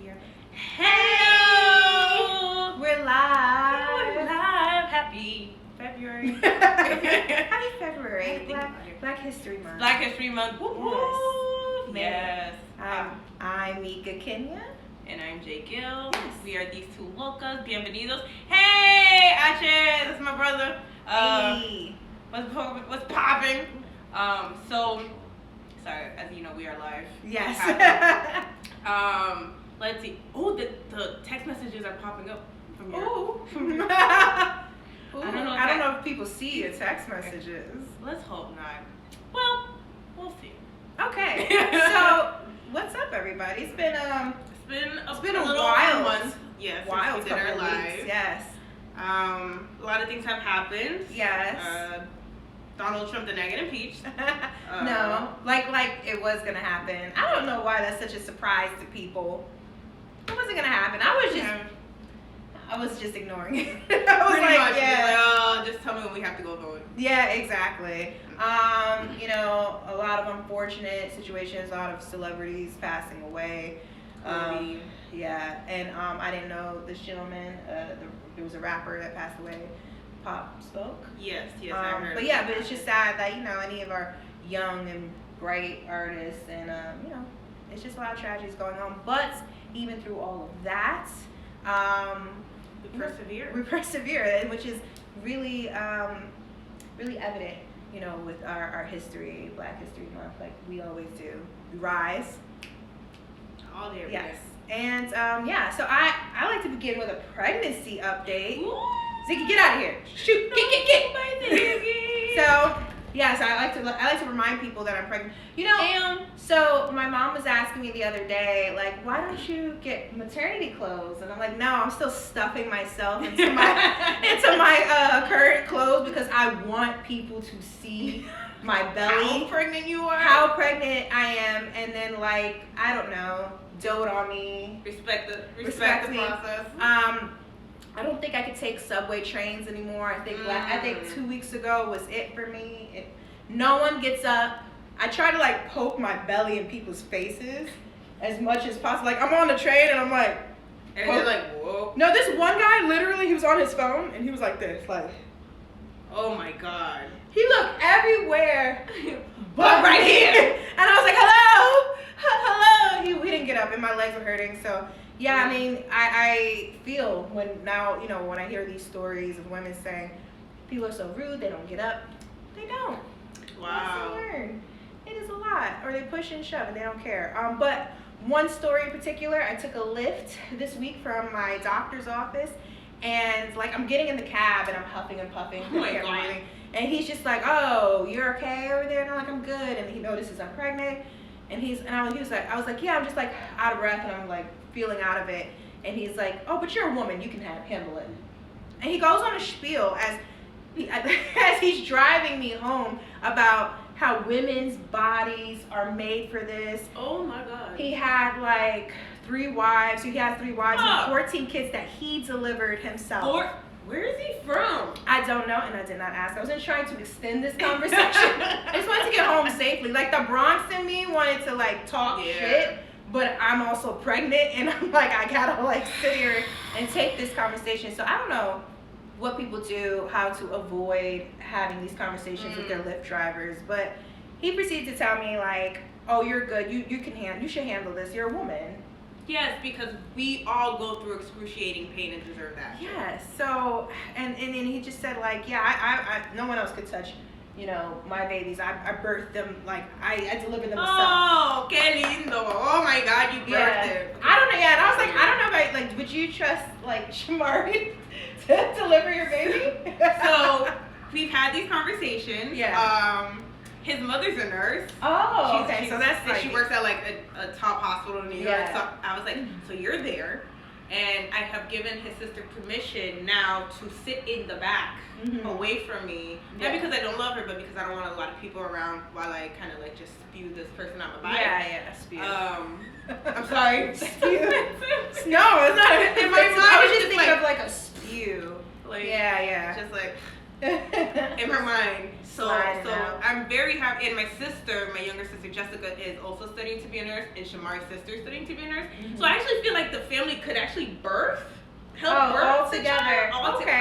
here. Hello! We're live. We're live. Happy February. Happy February. Think about it. Black History Month. Black History Month. Woo-hoo. Yes. Yes. I'm Mika Kenya. And I'm Jay Gill. Yes. We are these two locas. Bienvenidos. Hey, Ache, that's my brother. Hey. What's popping? So, sorry, as you know, we are live. Yes. Let's see. Oh, the text messages are popping up from your. Ooh. Ooh. I I don't know. don't know if people see your text messages. Let's hope not. Well, we'll see. Okay. So, what's up, everybody? It's been It's been a little wild month. Yes, wild since we did our couple live. weeks. Yes. A lot of things have happened. Yes. Donald Trump did not get impeached. No, like it was gonna happen. I don't know why that's such a surprise to people. It wasn't gonna happen. I was just ignoring it. I was Pretty like, much. yeah, Like, oh, just tell me when we have to go vote. yeah, exactly. You know, a lot of unfortunate situations, a lot of celebrities passing away. Yeah, and I didn't know this gentleman. There was a rapper that passed away. Pop Smoke. Yes, I heard. But yeah, but it's just sad that, you know, any of our young and bright artists and, you know, it's just a lot of tragedies going on. But even through all of that, we persevere. we persevere, which is really, really evident, you know, with our history, Black History Month, like we always do. We rise. All day, every Yes. day. And, yeah, so I like to begin with a pregnancy update. Ooh. Ziggy, get out of here. Shoot, get. So, yes, I like to remind people that I'm pregnant. You know, so my mom was asking me the other day, like, why don't you get maternity clothes? And I'm like, no, I'm still stuffing myself into my current clothes because I want people to see my belly. How pregnant you are. How pregnant I am, and then like, I don't know, dote on me. Respect the me. process. I don't think I could take subway trains anymore. I think 2 weeks ago was it for me. No one gets up. I try to like poke my belly in people's faces as much as possible. Like I'm on the train and I'm like, And they're like, whoa. no, this one guy literally he was on his phone and he was like this, like. Oh my God. He looked everywhere but right here. And I was like, hello. He didn't get up and my legs were hurting. So yeah, I mean, I feel when I hear these stories of women saying people are so rude, they don't get up. They don't. Wow. Lesson learned. It is a lot. Or they push and shove and they don't care. But one story in particular, I took a lift this week from my doctor's office and like I'm getting in the cab and I'm huffing and puffing. Oh my God. Breathing. And he's just like, oh, you're okay over there? And I'm like, I'm good. And he notices I'm pregnant. And I was like, yeah, I'm just like out of breath and I'm like feeling out of it. And he's like, oh, but you're a woman, you can handle it. And he goes on a spiel as he's driving me home about how women's bodies are made for this. Oh my God. He had like 3 wives. He has 3 wives Huh. and 14 kids that he delivered himself. Where is he from? I don't know, and I did not ask. I wasn't trying to extend this conversation. I just wanted to get home safely. Like the Bronx in me wanted to like talk shit, but I'm also pregnant, and I'm like, I gotta like sit here and take this conversation. So I don't know what people do, how to avoid having these conversations with their Lyft drivers, but he proceeded to tell me like, oh, you're good. You should handle this. You're a woman. Yes, because we all go through excruciating pain and deserve that. Yes. So, and then he just said like, yeah, I no one else could touch, you know, my babies. I birthed them, like I delivered them myself. Oh, qué lindo. Oh my God, you birthed it. I don't know. Yeah, and I was like, I don't know about like, would you trust like Shamari to deliver your baby? So we've had these conversations. Yeah. His mother's a nurse. Oh, okay. So that's like, she works at like a top hospital in New York. Yeah. So I was like, so you're there, and I have given his sister permission now to sit in the back, away from me. Yeah. Not because I don't love her, but because I don't want a lot of people around while I kind of like just spew this person out my body. Yeah, spew. I'm sorry. Spew. No, it's not. In my mind, I was it's just thinking of like a spew. Like, Yeah. just like in her mind. So sliding out. I'm very happy. And my sister, my younger sister Jessica, is also studying to be a nurse, and Shamari's sister is studying to be a nurse. So I actually feel like the family could actually help birth all the together. child, Okay.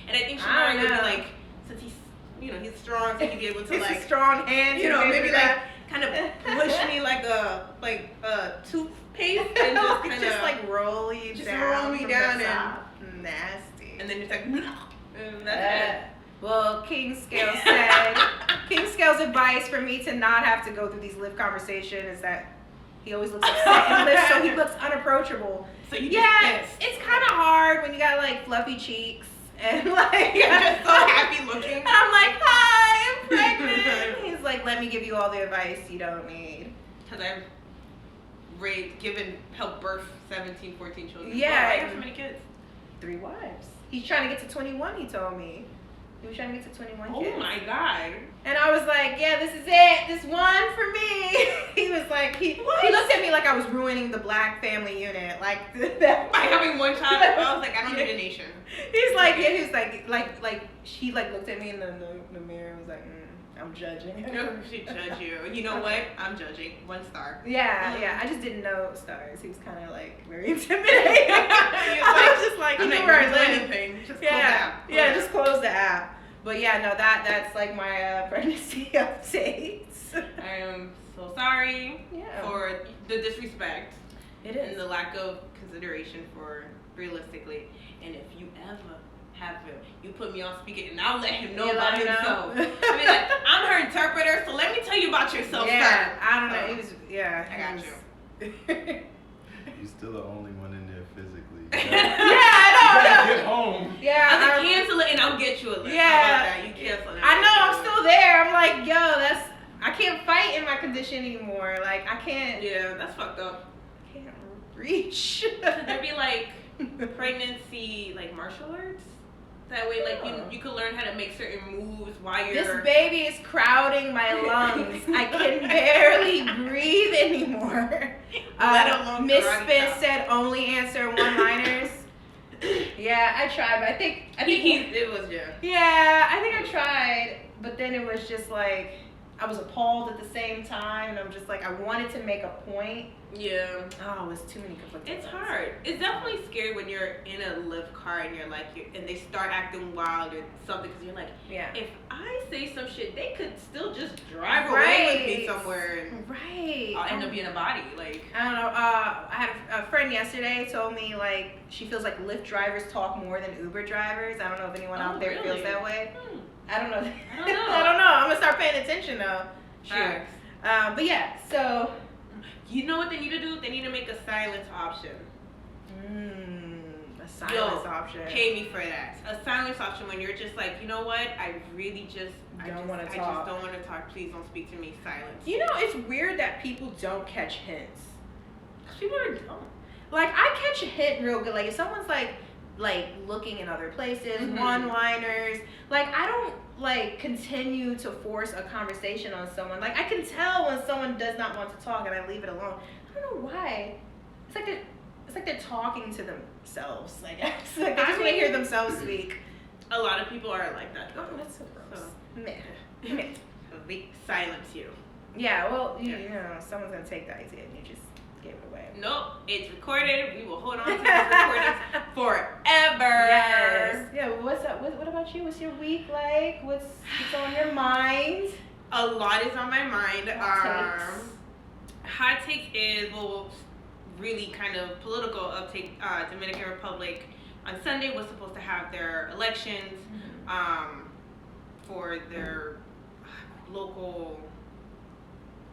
And I think I Shamari don't would be know. like, since he's strong, so he'd be able to He's like, a strong hand. maybe like kind of push me like a toothpaste and just kind of just like roll you just down. roll me from down the and- top. Nasty. and then it's like, no, and that's Well, King Scales said, King Scales' advice for me to not have to go through these lift conversations is that he always looks upset in lift, so he looks unapproachable. it. So you Yeah, just pissed. it's kind of hard when you got like fluffy cheeks and like You're just so happy looking. And I'm like, hi, I'm pregnant. He's like, let me give you all the advice you don't need. Because I've helped birth 17, 14 children. Yeah. Wow, I have so many kids. 3 wives. He's trying to get to 21, he told me. He was trying to get to 21 kids. Oh my god. And I was like, yeah, this is it. This one for me. He was like, he looked at me like I was ruining the black family unit. Like, that. By having one child, I was like, I don't need a nation. He's like, yeah, he was like, she like looked at me in the mirror and was like, I'm judging. No, she judge you. You know what? I'm judging. 1 star. Yeah, I just didn't know stars. He was kind of like very intimidating. I was just like, you I'm know not where I gonna do live. anything. Just close the Yeah, app. yeah, just close the app. But yeah, no, that's like my pregnancy updates. I am so sorry Yeah. for the disrespect It and is. the lack of consideration for realistically. And if you ever have him, you put me on speaker and I'll let him know You about let him himself. know. I mean, like, I'm her interpreter, so let me tell you about yourself Yeah, first. I don't know. So, He was, yeah. I got you. You're still the only one in there physically. Yeah, You I gotta know. get home. Yeah, I was like, cancel it and I'll get you a list. Yeah. How about that? You cancel it. I know. I'm still there. I'm like, yo, I can't fight in my condition anymore. Like, I can't. Yeah, that's fucked up. Can't reach. There'd be like pregnancy, like martial arts. That way, like you could learn how to make certain moves while you're. This baby is crowding my lungs. I can barely breathe anymore. Let alone Miss karate Spence chop. said only answer one-liners. Yeah, I tried, but I think it was yeah, I think I tried, but then it was just like I was appalled at the same time, and I'm just like I wanted to make a point. Yeah. Oh, it was too many conflicting. It's thoughts. hard. It's definitely scary when you're in a lift car and you're like, and they start acting wild or something because you're like, Yeah. if I say some shit, they could still just drive away with me Right. somewhere and Right. I'll end up being a body. Like, I don't know. I had a friend yesterday told me like she feels like Lyft drivers talk more than Uber drivers. I don't know if anyone out there really? feels that way. I don't know. I don't know. I don't know. I'm gonna start paying attention though. Sure. Facts. But yeah. So. You know what they need to do? They need to make a silence option. A silence option. Pay me for that. A silence option when you're just like, you know what? I really just Don't wanna I just talk. don't want to talk. Please don't speak to me. Silence. You know, it's weird that people don't catch hints. People are dumb. Like I catch a hint real good. Like if someone's like looking in other places, Mhm. one-liners. Like I don't like continue to force a conversation on someone. Like I can tell when someone does not want to talk and I leave it alone. I don't know why. It's like they're talking to themselves. Like it's like they just want to hear themselves speak. A lot of people are like that. Oh, that's so gross. So, Meh. Meh. they silence you. Yeah. Well, you know, someone's gonna take the idea and you just give it away. Nope, it's recorded. We will hold on to this recording forever. Yes. Yeah. What's up? What about you? What's your week like? What's on your mind? A lot is on my mind. Hot takes. Hot take is really kind of political uptake. Dominican Republic on Sunday was supposed to have their elections for their local.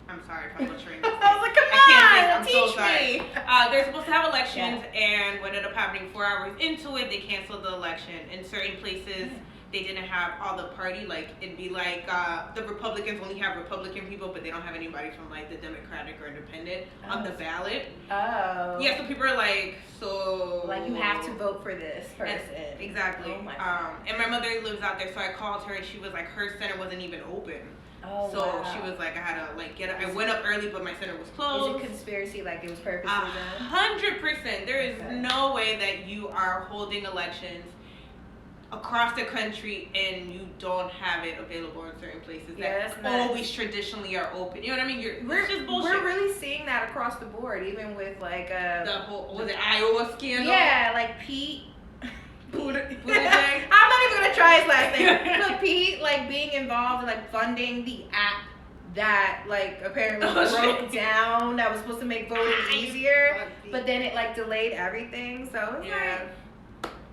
I'm sorry if I'm butchering this. I was like, come I can't think. on, I'm so teach sorry. me. They're supposed to have elections, and what ended up happening 4 hours into it, they canceled the election. In certain places, they didn't have all the party. Like it'd be like the Republicans only have Republican people, but they don't have anybody from like the Democratic or Independent on the ballot. Oh. Yeah, so people are like, so Like you have to vote for this person. Exactly. Oh my God. And my mother lives out there, so I called her, and she was like, her center wasn't even open. Oh, So wow. she was like, I had to like get up. I went up early, but my center was closed. Is it conspiracy? Like it was purposely done? 100%. There is Okay. no way that you are holding elections across the country and you don't have it available in certain places that always traditionally are open. You know what I mean? It's just bullshit. We're really seeing that across the board, even with like the whole was it Iowa scandal? Yeah, like Pete. Buttigieg. I'm not even gonna try his last name. But Pete, like being involved in like funding the app that like apparently broke down that was supposed to make voting easier, but then it like delayed everything. So it's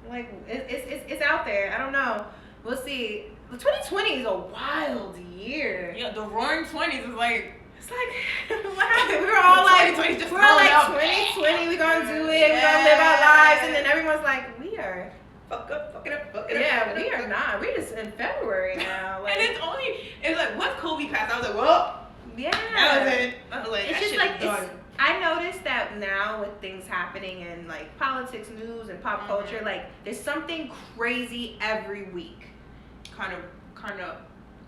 like it's out there. I don't know. We'll see. 2020 is a wild year. Yeah, the roaring 20s is like. It's like, what happened? We were all like 2020, we gonna do it, we gonna live our lives, and then everyone's like, we are fucking up. Yeah, we are not. We're just in February now. Like, and it's like, once Kobe passed, I was like, well, yeah. That was it. I was like, it's just like, I noticed that now with things happening in like politics, news, and pop culture, like there's something crazy every week. Kind of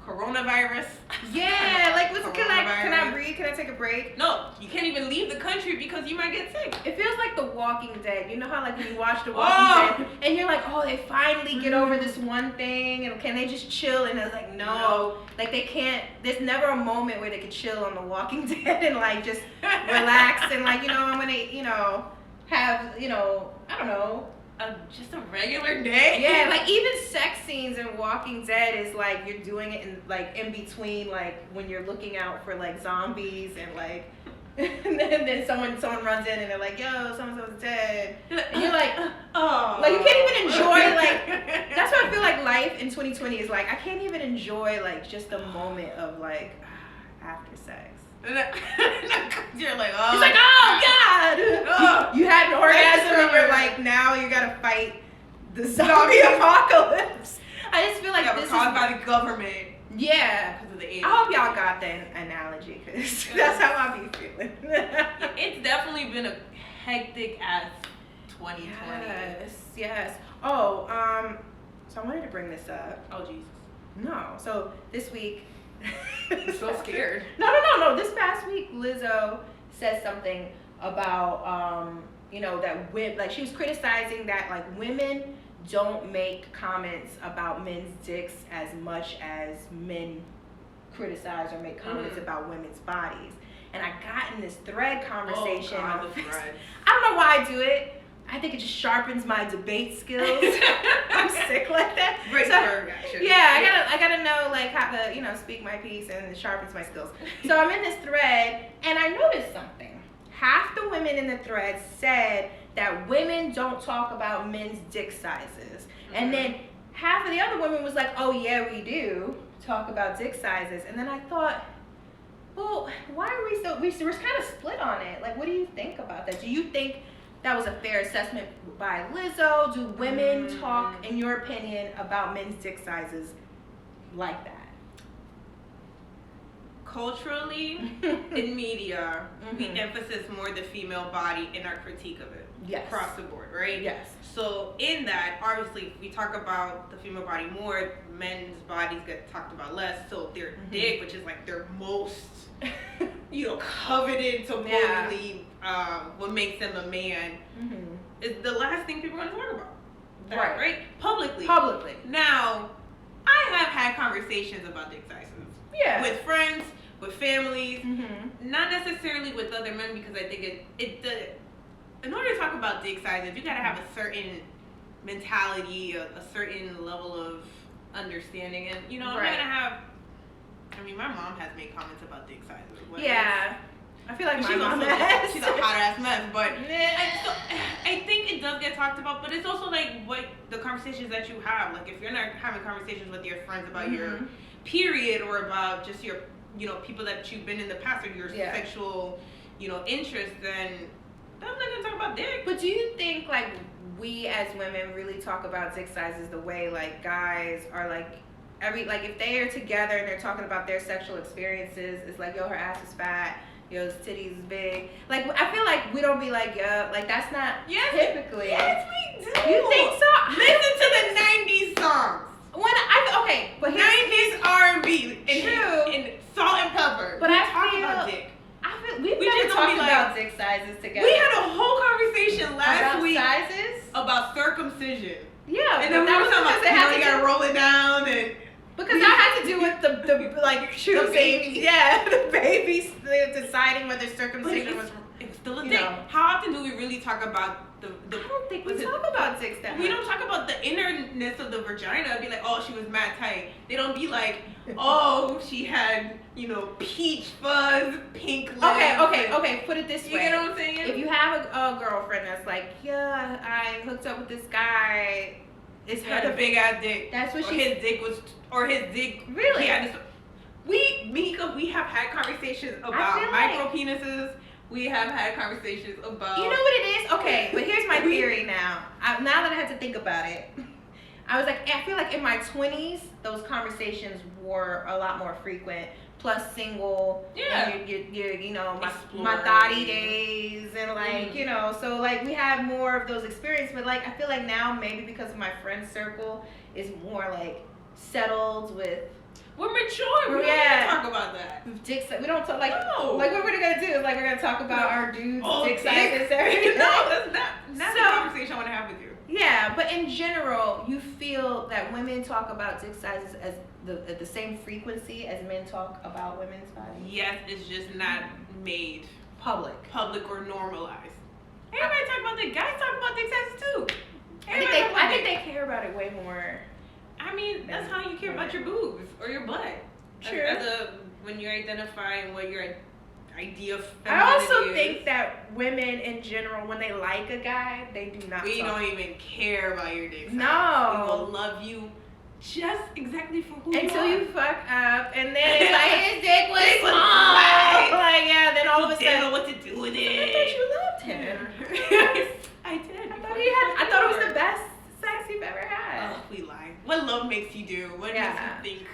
coronavirus. Yeah, like can I breathe? Can I take a break? No, you can't even leave the country because you might get sick. It feels like The Walking Dead. You know how like when you watch The Walking Dead and you're like, oh, they finally get over this one thing and can they just chill? And it's like, no, like they can't. There's never a moment where they could chill on The Walking Dead and like just relax and like, I'm gonna, have, I don't know. Just a regular day. Yeah, like even sex scenes in Walking Dead is like you're doing it in between like when you're looking out for like zombies and like and then someone runs in and they're like, yo, someone's dead. And you're like, oh, like you can't even enjoy like that's what I feel like life in 2020 is like. I can't even enjoy like just the moment of like after sex. You're like, oh. It's like, oh God! You had an orgasm and you're like, now you gotta fight the zombie apocalypse. I just feel like this is caused by the government. Yeah. Because of the AIDS. I hope y'all got that analogy, because that's how I be feeling. It's definitely been a hectic ass 2020. Yes. Oh, so I wanted to bring this up. Oh Jesus. No. So this week. I'm so scared. No. This past week, Lizzo said something about, that like she was criticizing that like women don't make comments about men's dicks as much as men criticize or make comments about women's bodies. And I got in this thread conversation. Oh, God, the thread. I don't know why I do it. I think it just sharpens my debate skills. I'm sick like that. I gotta know like how to speak my piece, and it sharpens my skills. So I'm in this thread and I noticed something. Half the women in the thread said that women don't talk about men's dick sizes, and then half of the other women was like, oh yeah, we do talk about dick sizes. And then I thought, well, why are we so we're kind of split on it? Like, what do you think about that? Do you think that was a fair assessment by Lizzo? Do women talk, in your opinion, about men's dick sizes like that? Culturally, in media, we emphasize more the female body in our critique of it. Yes. Across the board, right? Yes. So in that, obviously, we talk about the female body more, men's bodies get talked about less. So their dick, which is like their most, coveted, supposedly, what makes them a man, is the last thing people want to talk about. Right? Publicly. Now, I have had conversations about dick sizes. Yeah. With friends, with families, not necessarily with other men, because I think in order to talk about dick sizes, you gotta have a certain mentality, a certain level of understanding, and I'm not gonna have. I mean, my mom has made comments about dick sizes. Yeah, I feel like my mom has. She's a hot ass mess, but I think it does get talked about. But it's also like what the conversations that you have. Like if you're not having conversations with your friends about your period or about just your people that you've been in the past or your sexual interest, then I'm not gonna talk about dick. But do you think like we as women really talk about dick sizes the way like guys are like if they are together and they're talking about their sexual experiences, it's like, yo, her ass is fat, yo, his titties is big. Like I feel like we don't be like, yeah, like that's not typically. Yes, we do. You think so? Listen to the 90s songs. But 90s R&B true. and Salt and Pepper. But we talk about dick. We've never talked about dick sizes together. We had a whole conversation last week sizes about about circumcision. Yeah, And then we that were was talking about, because it you know, had you to gotta roll it down and. because that had to do with the like choosing, baby. yeah, the babies deciding whether But circumcision was. it's still a you thing. know. How often do we really talk about the I don't think we what's it- talk about dicks that We much. don't talk about the innerness of the vagina. Be like, oh, she was mad tight. They don't be like, oh, she had, you know, peach fuzz, pink lips. Okay. Put it this You way. get what I'm saying? If you have a girlfriend that's like, yeah, I hooked up with this guy, it's He had her a big ass dick. That's what or she. his dick was, or his dick. Really? He had this, Mika, we have had conversations about feel micro like- penises. We have had conversations about. You know what it is? Okay, but here's my theory now. Now that I had to think about it, I was like, I feel like in my 20s, those conversations were a lot more frequent. Plus single, Yeah. and you're you know, my Exploring. thotty days, and like, you know, so like we have more of those experiences. But like, I feel like now maybe because of my friend circle is more like settled with We're mature. We Yeah. don't talk about that. dick size. We don't talk like No. like what we're gonna do is like we're gonna talk about our dudes' Oh, dick dick. sizes every No, night. that's So- the conversation I want to have with you. Yeah, but in general, you feel that women talk about dick sizes as at the same frequency as men talk about women's bodies. Yes, it's just not made Public. public or normalized. Everybody talk about dick. Guys talk about dick sizes too. Everybody talk about I think dick. they care about it way more. I mean, that's how you care about your boobs or your butt. Sure. When you're identifying what your idea of I also femininity think is. that women in general, when they like a guy, they do not. We talk. don't even care about your dick size. No. We will love you just exactly for who Until you are. you fuck up, and then it's like his dick was Dick was small. wide. Like yeah, then all of a He didn't know sudden. what to do with I it. thought you loved him. I did. I thought it was the best sex you've ever had. Oh, we lie. What love makes you do? What Yeah. makes you think?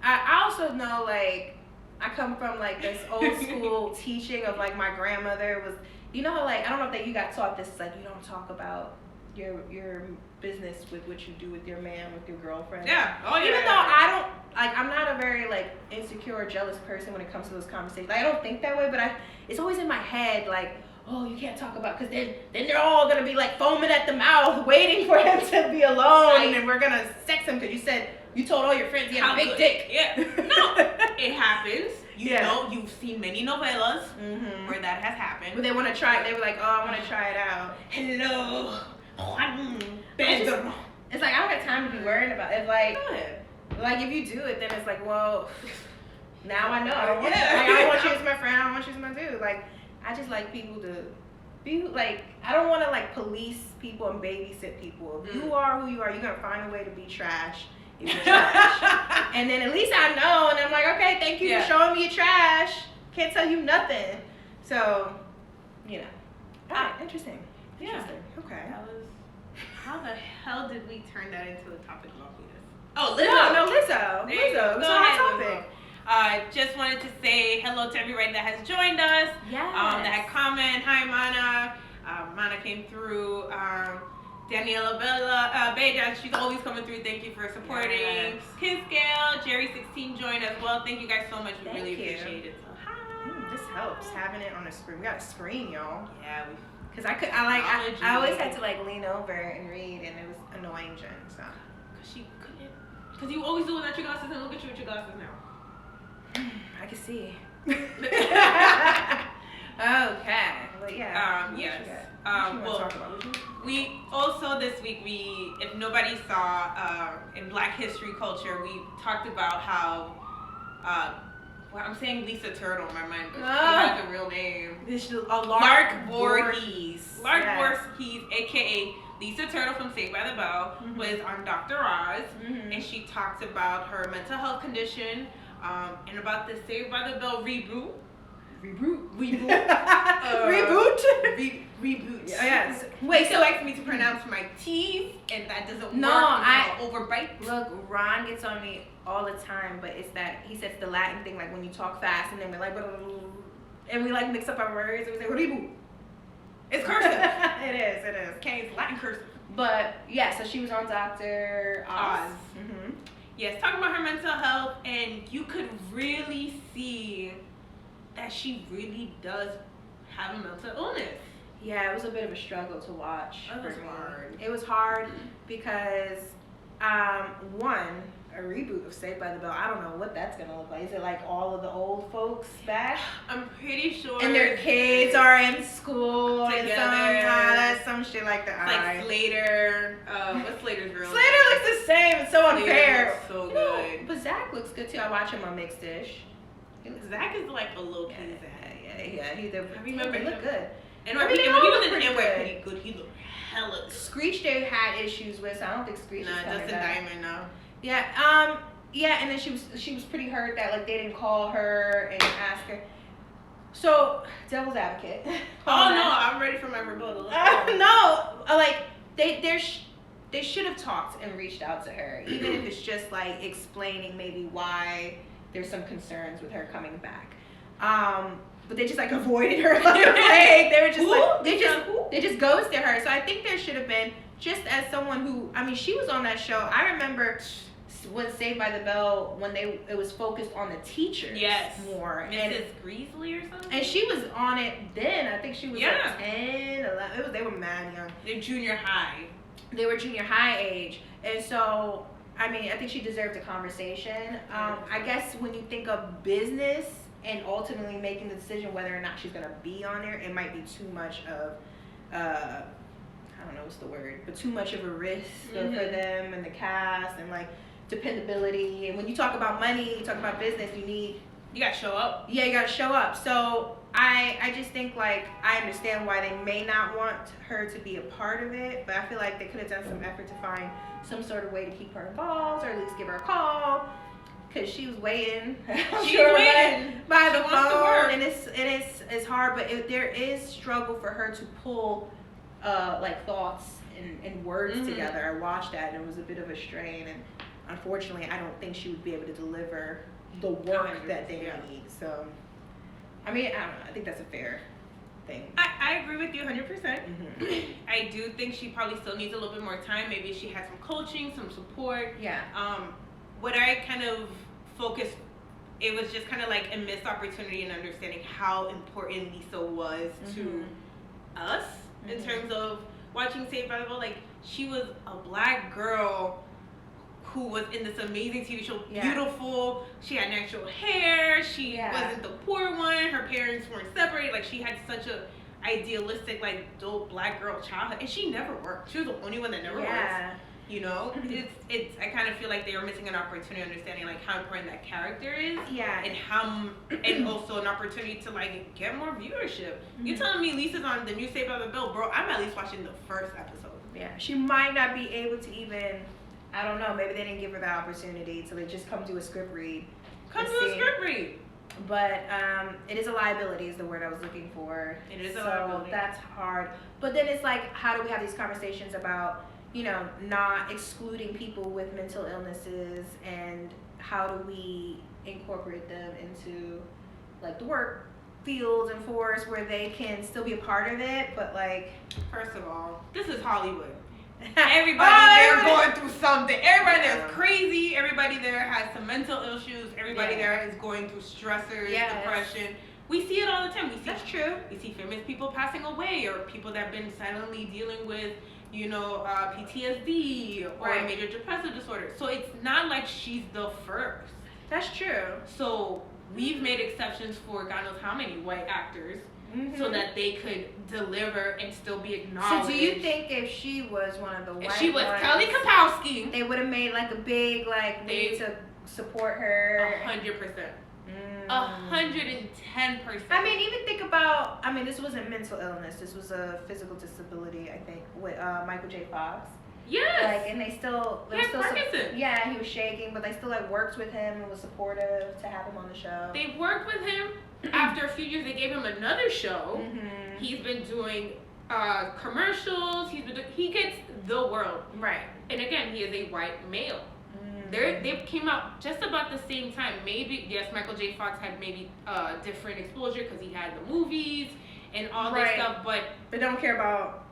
I also know like I come from like this old school teaching of like my grandmother was, you know how like I don't know if that you got taught this, like you don't talk about your business with what you do with your man, with your girlfriend. Yeah. Oh yeah. Even though I don't like, I'm not a very like insecure or jealous person when it comes to those conversations. Like, I don't think that way, but it's always in my head like, oh, you can't talk about, because then they're all gonna be like foaming at the mouth, waiting for him to be alone, Right. and we're gonna sex him because you told all your friends he had How a big good. dick. Yeah. No, it happens. You Yeah. know, you've seen many novellas Mm-hmm. where that has happened. But they want to try it. They were like, oh, I want to try it out. Hello, Juan It's just- Pedro. It's like I don't got time to be worrying about it. Like, Good. like if you do it, then it's like, well, now I know. I don't want Yeah. you. Like, I don't want you as my friend. I don't want you as my dude. Like, I just like people to be like. I don't want to like police people and babysit people. If you are who you are, you're gonna find a way to be trash. If you're trash. And then at least I know, and I'm like, okay, thank you Yeah. for showing me your trash. Can't tell you nothing. So, you know. Ah, interesting. Yeah. Interesting. Okay. That was. How the hell did we turn that into a topic about penis? Oh, No, Lizzo. There you Lizzo. go. It's Go on ahead, our Lizzo. topic. Just wanted to say hello to everybody that has joined us. Yes. That had comment. Hi, Mana. Mana came through. Daniela Bella, she's always coming through. Thank you for supporting. Yes. Kinscale, Jerry16 joined as well. Thank you guys so much. We Thank really you. appreciate it. So, hi. This helps having it on a screen. We got a screen, y'all. Yeah, Cause I Technology. always had to like lean over and read, and it was annoying, Jen. So because she couldn't. Because you always do without your glasses, and look at you with your glasses now. I can see. Okay, but yeah. What Yes. you got? What you Well, wanna talk about? What you- we also this week if nobody saw in Black History Culture, we talked about how well, I'm saying Lisa Turtle in my mind, but she has a real name. This is Lark Voorhees. Lark Yes. Voorhees, aka Lisa Turtle from Saved by the Bell, Mhm. was on Dr. Oz, Mhm. and she talked about her mental health condition and about the Saved by the Bell reboot. Reboot. Reboot. Reboot. Yes. Wait, so likes me to pronounce my T's, and that doesn't No, work. I- overbite. Look, Ron gets on me all the time, but it's that he says the Latin thing, like when you talk fast, and then we're like, and we like mix up our words, and we say reboot. It's cursive. It is. Okay, it's Latin cursive. But yeah, so she was on Dr. Oz. Oz. Mm-hmm. Yes, talking about her mental health, and you could really see that she really does have a mental illness. Yeah, it was a bit of a struggle to watch. It was for me. hard. It was hard because, one, a reboot of Saved by the Bell. I don't know what that's gonna look like. Is it like all of the old folks back? I'm pretty sure. And their kids are in school together. some shit like that. It's like Slater. What's Slater's real name? Slater looks the same. It's so unfair. Looks so You know, good. but Zach looks good too. I watch him on Mixed Dish. Zach is like a low key Zach. I remember they look him. good. And I mean, when they he all was look in pretty NY good. pretty good. He looked hella good. Screech they had issues with, so I don't think Screech is Nah, coming Dustin back. Diamond now. Yeah, yeah, and then she was pretty hurt that like they didn't call her and ask her. So, devil's advocate. Oh no, I'm ready for my rebuttal. Like they should have talked and reached out to her, even if it's just like explaining maybe why there's some concerns with her coming back. But they just like avoided her. Like, they were just like they just ghosted her. So I think there should have been, just as someone who, I mean, she was on that show. I remember when Saved by the Bell, when it was focused on the teachers more. Mrs. Greasley or something? And she was on it then. I think she was Yeah. like 10, 11. They were mad young. They're junior high. They were junior high age. And so, I mean, I think she deserved a conversation. I guess when you think of business and ultimately making the decision whether or not she's going to be on there, it might be too much of, I don't know what's the word, but too much of a risk for them and the cast and like dependability. And when you talk about money, you talk about business, you gotta show up. Yeah, you gotta show up. So I just think like I understand why they may not want her to be a part of it, but I feel like they could have done some effort to find some sort of way to keep her involved or at least give her a call. Cause she was waiting. She's waiting by the She wants to work. phone, and it's hard. But there is struggle for her to pull like thoughts and words together. I watched that, and it was a bit of a strain. And unfortunately, I don't think she would be able to deliver the work that they need. So, I mean, I don't know. I think that's a fair thing. I agree with you 100%. Mm-hmm. I do think she probably still needs a little bit more time. Maybe if she had some coaching, some support. Yeah. What I kind of focused, it was just kind of like a missed opportunity in understanding how important Lisa was to us in terms of watching Saved by the Bell. Like, she was a black girl who was in this amazing TV show, beautiful. She had natural hair. She wasn't the poor one. Her parents weren't separated. Like, she had such a idealistic, like, dope black girl childhood, and she never worked. She was the only one that never worked. You know, it's. I kind of feel like they were missing an opportunity, understanding like how important that character is. Yeah. And also an opportunity to like get more viewership. You telling me Lisa's on the new Saved by the Bell, bro? I'm at least watching the first episode. Yeah, she might not be able to even. I don't know. Maybe they didn't give her the opportunity to like just come do a script read. Come do a script read. But it is a liability is the word I was looking for. It is a liability. So that's hard. But then it's like, how do we have these conversations about, you know, not excluding people with mental illnesses, and how do we incorporate them into like the work fields and force where they can still be a part of it, but like, first of all, this is Hollywood. Everybody there going through something. Everybody there is crazy. Everybody there has some mental issues. Everybody there is going through stressors, depression. We see it all the time. That's true. We see famous people passing away, or people that have been silently dealing with, you know, PTSD or major depressive disorder. So it's not like she's the first. That's true. So we've made exceptions for God knows how many white actors, so that they could deliver and still be acknowledged. So do you think if she was one of the white if she was ones, Kelly Kapowski, they would have made like a big like way to support her? 100%. 110%. I mean, even think about, I mean, this wasn't mental illness. This was a physical disability, I think, with Michael J. Fox. Yes. Like, and they still, Parkinson. He was shaking, but they still like worked with him and was supportive to have him on the show. They worked with him. After a few years, they gave him another show. He's been doing commercials. He gets the world. Right. And again, he is a white male. They came out just about the same time. Maybe, yes, Michael J. Fox had maybe different exposure because he had the movies and all this stuff, but they don't care about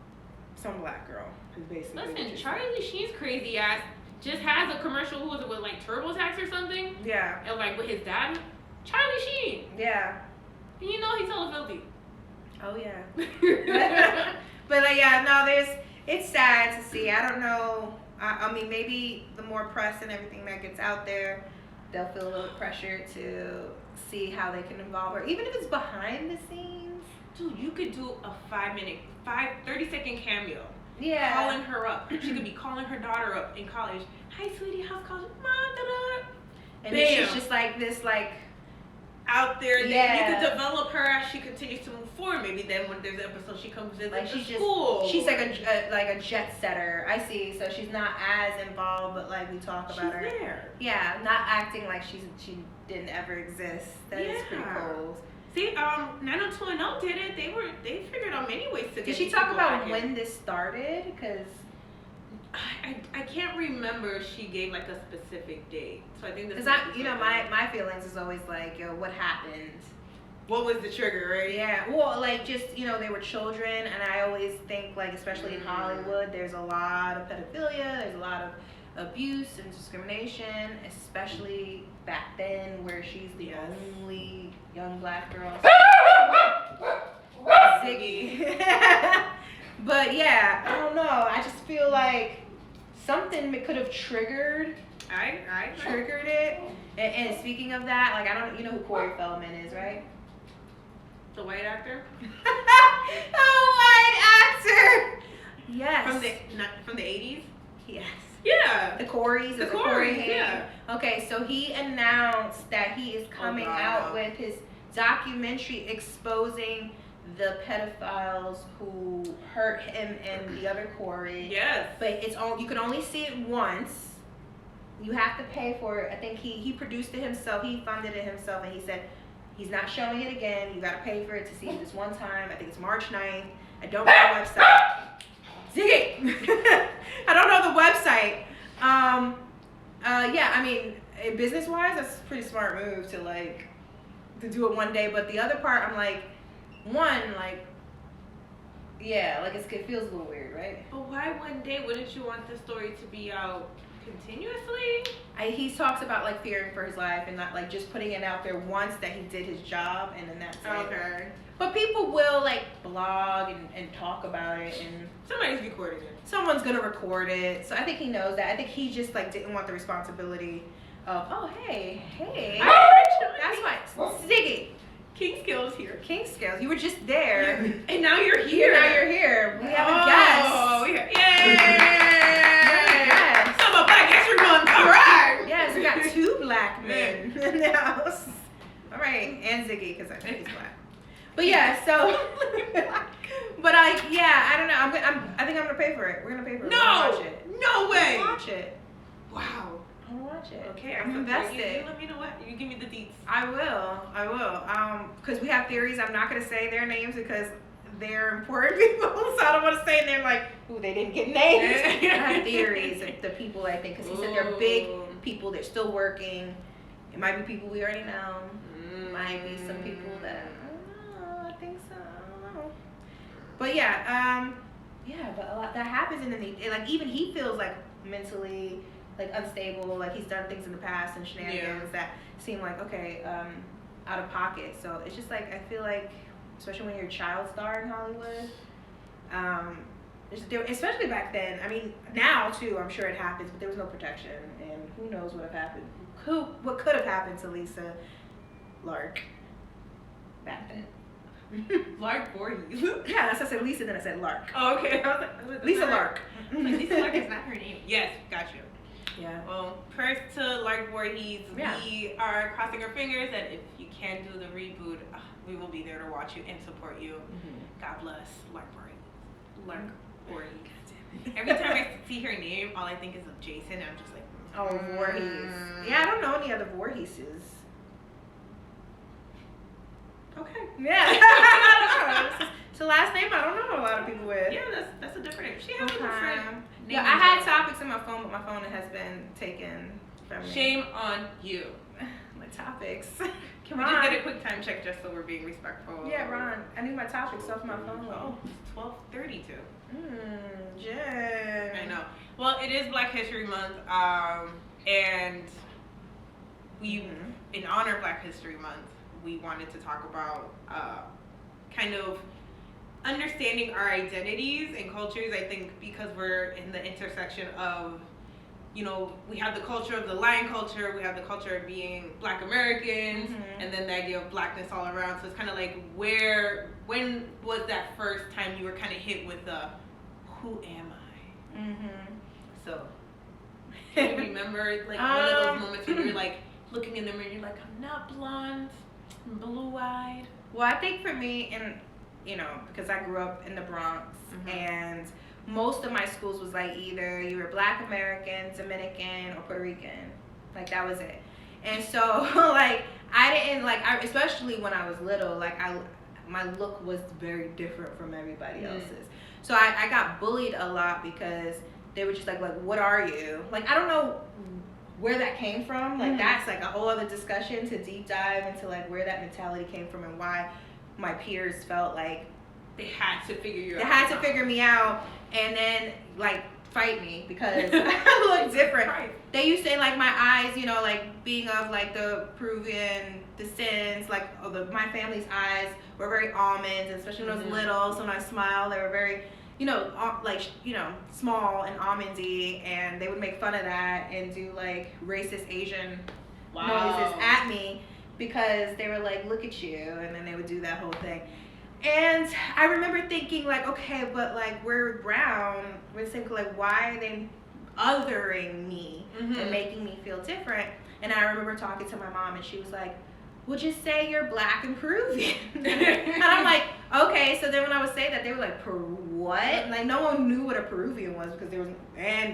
some black girl who's basically. Listen, Charlie Sheen's crazy ass just has a commercial. Who was it with, like TurboTax or something? Yeah. And like with his dad, Charlie Sheen. Yeah. And you know he's hella filthy. Oh yeah. yeah, no, it's sad to see. I don't know. I mean, maybe the more press and everything that gets out there, they'll feel a little pressure to see how they can involve her, even if it's behind the scenes. Dude, you could do a 30-second cameo. Yeah. Calling her up. She could be calling her daughter up in college. Hi, sweetie, how's college? Mom, da-da. And then she's just like this, like, out there. Yeah. You could develop her as she continues to move forward. Maybe then when there's an episode, she comes in like to she's school. She's like a jet setter. I see. So she's not as involved, but like we talk about her. She's there. Yeah, not acting like she didn't ever exist. That is pretty cool. See, 90210 did it. They figured out many ways to get. Did she talk about when this started? Because I can't remember if she gave like a specific date. So I think this. Because my feelings is always like, yo, what happened? What was the trigger, right? Yeah, well, like just they were children, and I always think like, especially in Hollywood, there's a lot of pedophilia, there's a lot of abuse and discrimination, especially back then where she's the only young black girl. Ziggy. But yeah, I don't know. I just feel like something could have triggered it. And speaking of that, like you know who Corey Feldman is, right? The white actor. The white actor. Yes. From the 80s. Yes. Yeah. The Coreys. The Coreys. Yeah. Okay, so he announced that he is coming out with his documentary exposing the pedophiles who hurt him and the other Corey. Yes. But you can only see it once. You have to pay for it. I think he produced it himself. He funded it himself, and he said he's not showing it again. You got to pay for it to see it this one time. I think it's March 9th. I don't know the website. Ziggy! I don't know the website. Yeah, I mean, business-wise, that's a pretty smart move to do it one day. But the other part, I'm like, it feels a little weird, right? But why one day? Wouldn't you want the story to be out continuously? He talks about like fearing for his life and not like just putting it out there once that he did his job and then that's it. Okay. But people will like blog and talk about it, and somebody's recording it. Someone's gonna record it. So I think he knows that. I think he just like didn't want the responsibility of hey. That's why Ziggy. King Skills here. King Skills. You were just there. And now you're here. We have a guest. Oh, yay! Yes. So my Black History Month. All right. Yes, we got 2 black men in the house. All right, and Ziggy because I think he's black. But yeah, so. But I don't know. I think I'm gonna pay for it. We're gonna pay for it. No. Watch it. No way. Watch it. Wow. I'm gonna watch it. Okay, I'm invested. You let me know what. You give me the deets. I will. Because we have theories. I'm not gonna say their names because they're important people, so I don't want to say their like, ooh, they didn't get names. I have theories of the people I think because he said they're big people. They're still working. It might be people we already know. Might be some people that I don't know. I think so. I don't know. But yeah, but a lot that happens, and then like even he feels like mentally like unstable, like he's done things in the past and shenanigans that seem like out of pocket. So it's just like I feel like, especially when you're a child star in Hollywood, especially back then. I mean, now too, I'm sure it happens, but there was no protection, and who knows what could have happened to Lisa Lark back then. Lark Voorhees. Yeah, that's what I said Lisa, then I said Lark. Oh, okay. I was like, Lisa Lark. Lisa Lark is not her name. Yes, got you. Yeah. Well, prayers to Lark Voorhees. Yeah. We are crossing our fingers that if you can do the reboot, we will be there to watch you and support you. Mm-hmm. God bless Lark Voorhees. Lark Voorhees. Every time I see her name, all I think is of Jason. I'm just like, oh, Voorhees. Yeah, I don't know any other Voorheeses. okay. Yeah. I don't know. It's the last name I don't know a lot of people with. Yeah, that's a different name. She has a different name. Yeah, I had topics in my phone, but my phone has been taken from me. Shame on you. My topics. Can we just get a quick time check just so we're being respectful? Yeah, Ron. I need my topics off my phone. Oh, it's 12:32. Jen. I know. Well, it is Black History Month, and we, in honor of Black History Month, we wanted to talk about kind of understanding our identities and cultures, I think because we're in the intersection of, you know, we have the culture of the Latin culture, we have the culture of being Black Americans, and then the idea of Blackness all around. So it's kind of like, when was that first time you were kind of hit with the, who am I? So, can you remember like one of those moments when you're like looking in the mirror and you're like, I'm not blonde, I'm blue-eyed? Well, I think for me, and you know, because I grew up in the Bronx, and most of my schools was like either you were Black American, Dominican, or Puerto Rican. Like that was it. And so like I didn't like, especially when I was little, like my look was very different from everybody else's. So I got bullied a lot because they were just like, what are you? Like, I don't know where that came from. Like, that's like a whole other discussion to deep dive into like where that mentality came from and why my peers felt like they had to figure you out. They had to figure me out and then like fight me because I look different. Right. They used to say like my eyes, you know, like being of like the Peruvian descent, like my family's eyes were very almonds, especially when I was little. So when I smiled, they were very, you know, like, you know, small and almondy, and they would make fun of that and do like racist Asian noises at me because they were like, look at you, and then they would do that whole thing. And I remember thinking like, okay, but like we're brown, we're thinking like, why are they othering me and making me feel different? And I remember talking to my mom and she was like, well, just say you're Black and Peruvian. And I'm like, okay. So then when I would say that, they were like, what? And like no one knew what a Peruvian was because there was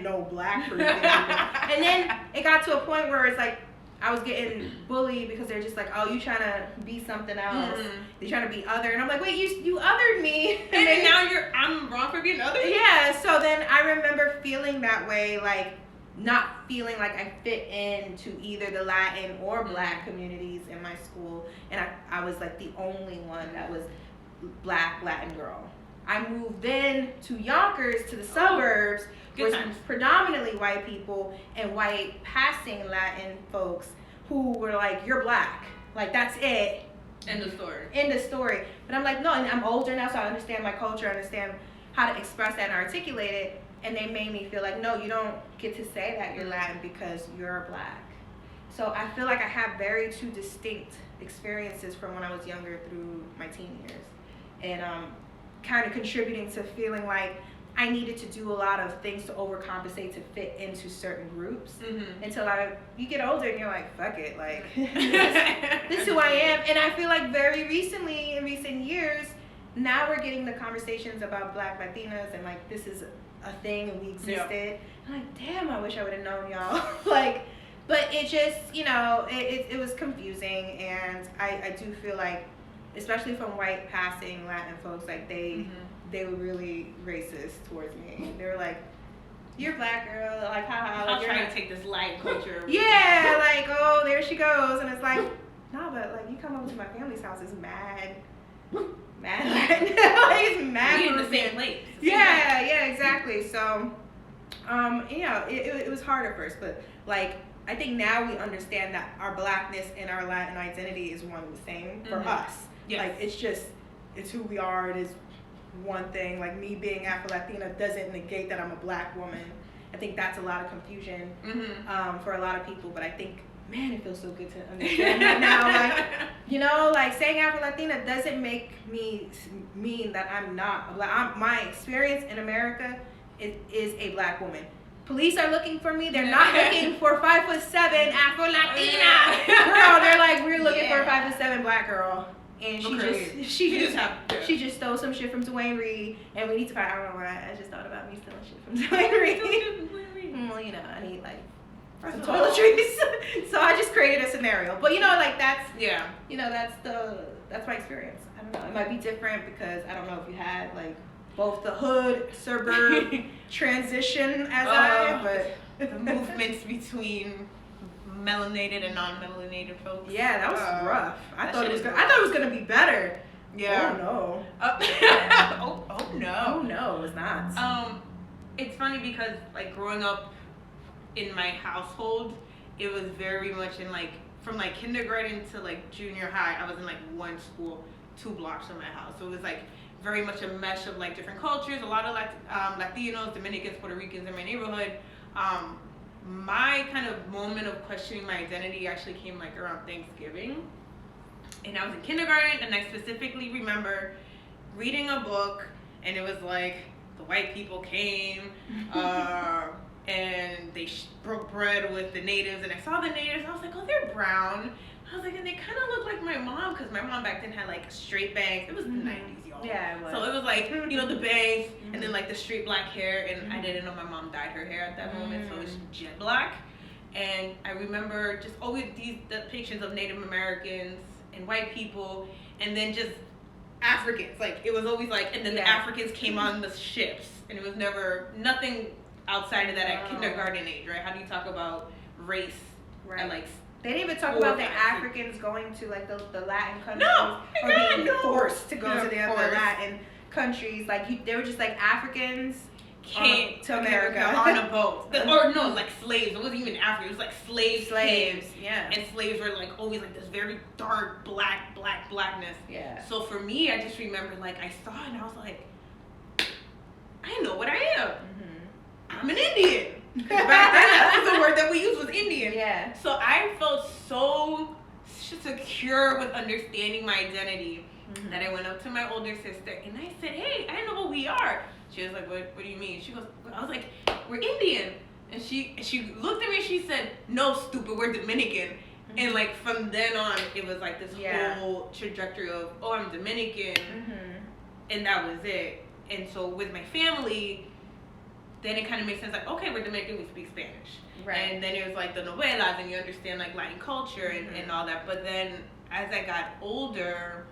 no Black Peruvian people. And then it got to a point where it's like I was getting bullied because they're just like, oh, you trying to be something else. You're trying to be other. And I'm like, wait, you othered me. And then now I'm wrong for being other? Yeah. So then I remember feeling that way, like not feeling like I fit into either the Latin or Black communities in my school. And I was like the only one that was Black Latin girl. I moved then to Yonkers, to the suburbs, where it's predominantly white people and white passing Latin folks who were like, you're Black. Like, that's it. End of story. End of story. But I'm like, no, and I'm older now, so I understand my culture, I understand how to express that and articulate it. And they made me feel like, no, you don't get to say that you're Latin because you're Black. So I feel like I have very two distinct experiences from when I was younger through my teen years. And kind of contributing to feeling like I needed to do a lot of things to overcompensate to fit into certain groups until you get older and you're like, fuck it, like this is who I am. And I feel like very recently, in recent years, now we're getting the conversations about Black Latinas and like this is a thing and we existed. I'm like, damn, I wish I would have known y'all. Like, but it just, you know, it was confusing, and I do feel like, especially from white passing Latin folks, like they were really racist towards me. They were like, you're Black girl, like haha. I'll try to take this Latin culture. Yeah, like, oh, there she goes. And it's like, no, but like you come over to my family's house, it's mad Latin. Like it's mad. We're in the same place. Yeah, exactly. So, yeah, it was hard at first, but like I think now we understand that our Blackness and our Latin identity is one and the same for us. Yes. Like it's who we are. It is one thing. Like me being Afro-Latina doesn't negate that I'm a Black woman. I think that's a lot of confusion for a lot of people. But I think, man, it feels so good to understand that now. Like, you know, like saying Afro-Latina doesn't make me mean that I'm not a Black. My experience in America is a Black woman. Police are looking for me. They're not looking for 5'7" Afro-Latina girl. They're like, we're looking for a 5'7" Black girl. And she just stole some shit from Dwayne Reed, and we need to find. I don't know why. I just thought about me stealing shit from Dwayne Reed. Well, you know, I need like some toiletries, so I just created a scenario. But you know, like that's you know, that's my experience. I don't know. It might be different because I don't know if you had like both the hood suburb transition as but the movements between melanated and non-melanated folks. Yeah, that was rough. I thought it was gonna be better. Yeah. Oh no. Oh no. Oh no, it was not. It's funny because like growing up in my household, it was very much in like from like kindergarten to like junior high, I was in like one school 2 blocks from my house. So it was like very much a mesh of like different cultures. A lot of Latinos, Dominicans, Puerto Ricans in my neighborhood. My kind of moment of questioning my identity actually came like around Thanksgiving. And I was in kindergarten, and I specifically remember reading a book, and it was like the white people came, and they broke bread with the natives, and I saw the natives, I was like, oh, they're brown. I was like, and they kind of look like my mom, because my mom back then had like straight bangs. It was the 90s, y'all. Yeah, it was. So it was like, you know, the bangs, and then like the straight black hair, and I didn't know my mom dyed her hair at that moment, so it was jet black. And I remember just always these depictions of Native Americans and white people, and then just Africans. Like, it was always like, and then the Africans came on the ships, and it was never, nothing outside of that at kindergarten age, right? How do you talk about race? Right. At like, they didn't even talk about the Africans going to like the Latin countries, or being forced to go to the other Latin countries. Like they were just like Africans came to America on a boat, or no, like slaves. It wasn't even African. It was like slaves. Yeah. And slaves were like always like this very dark blackness. Yeah. So for me, I just remember like I saw it and I was like, I know what I am. I'm an Indian. Back then, that was the word that we used was Indian. Yeah. So I felt so secure with understanding my identity that I went up to my older sister and I said, hey, I know who we are. She was like, what do you mean? She goes, I was like, we're Indian. And she looked at me and she said, no, stupid, we're Dominican. And like from then on, it was like this whole trajectory of, oh, I'm Dominican. And that was it. And so with my family, then it kind of makes sense, like, okay, we're Dominican, we speak Spanish. Right. And then it was like the novelas, and you understand like Latin culture and all that. But then as I got older,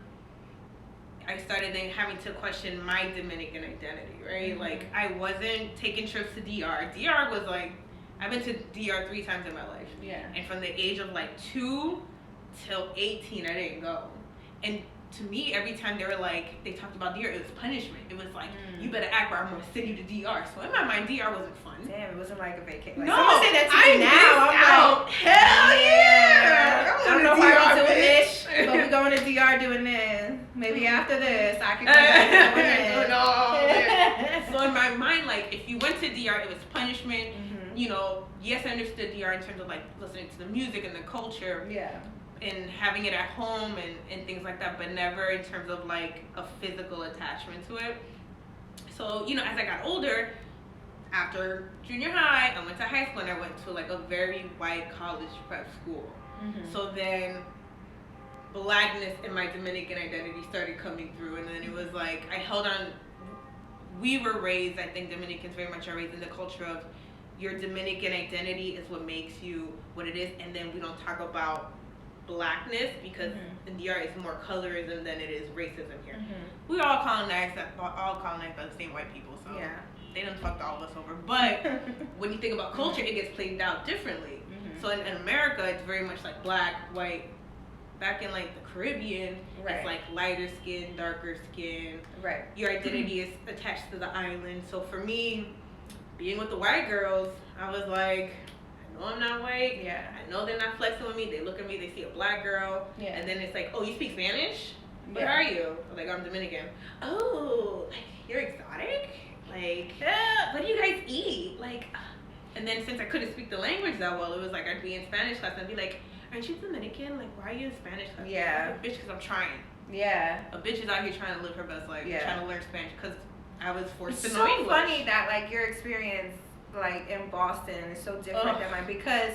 I started then having to question my Dominican identity, right? Like, I wasn't taking trips to DR. DR was like, I've been to DR 3 times in my life. Yeah. And from the age of like 2 till 18, I didn't go. And to me, every time they were like, they talked about DR, it was punishment. It was like, you better act or I'm going to send you to DR. So in my mind, DR wasn't fun. Damn, it wasn't like a vacation. Like, no, someone said that to me now. I'm like, hell yeah! I don't know why we're doing this, but we're going to DR doing this. Maybe after this, I can go back to So in my mind, like, if you went to DR, it was punishment. You know, yes, I understood DR in terms of like listening to the music and the culture. Yeah. And having it at home and things like that, but never in terms of like a physical attachment to it. So, you know, as I got older, after junior high, I went to high school and I went to like a very white college prep school. So then blackness in my Dominican identity started coming through, and then it was like I held on. We were raised, I think Dominicans very much are raised in the culture of your Dominican identity is what makes you what it is, and then we don't talk about blackness because in DR is more colorism than it is racism here. We all colonized by the same white people, so they done fucked all of us over. But when you think about culture, it gets played out differently. So in America, it's very much like black, white. Back in like the Caribbean, it's like lighter skin, darker skin. Right. Your identity is attached to the island. So for me, being with the white girls, I was like, I know I'm not white. Yeah. I know they're not flexing with me. They look at me, they see a black girl. Yeah. And then it's like, oh, you speak Spanish? Where are you? I'm like, I'm Dominican. Oh, like, you're exotic? Like, what do you guys eat? Like, and then since I couldn't speak the language that well, it was like I'd be in Spanish class and I'd be like, aren't you Dominican? Like, why are you in Spanish class? Yeah. Like, bitch, because I'm trying. Yeah. A bitch is out here trying to live her best life. Yeah. Trying to learn Spanish because I was forced to know English. It's so funny that, like, your experience, like, in Boston is so different than mine because,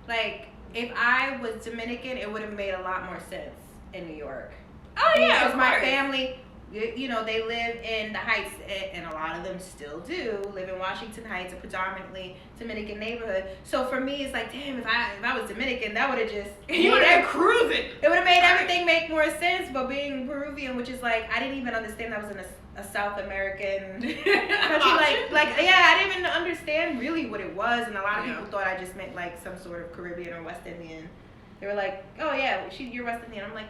like, if I was Dominican, it would have made a lot more sense in New York. Oh, yeah, because my family, you know, they live in the Heights, and a lot of them still do live in Washington Heights, a predominantly Dominican neighborhood. So for me, it's like, damn, if I was Dominican, that would have just you would have cruising. It would have made everything make more sense. But being Peruvian, which is like, I didn't even understand that was in a South American country. like I didn't even understand really what it was, and a lot of people thought I just meant like some sort of Caribbean or West Indian. They were like, oh yeah, you're West Indian. I'm like,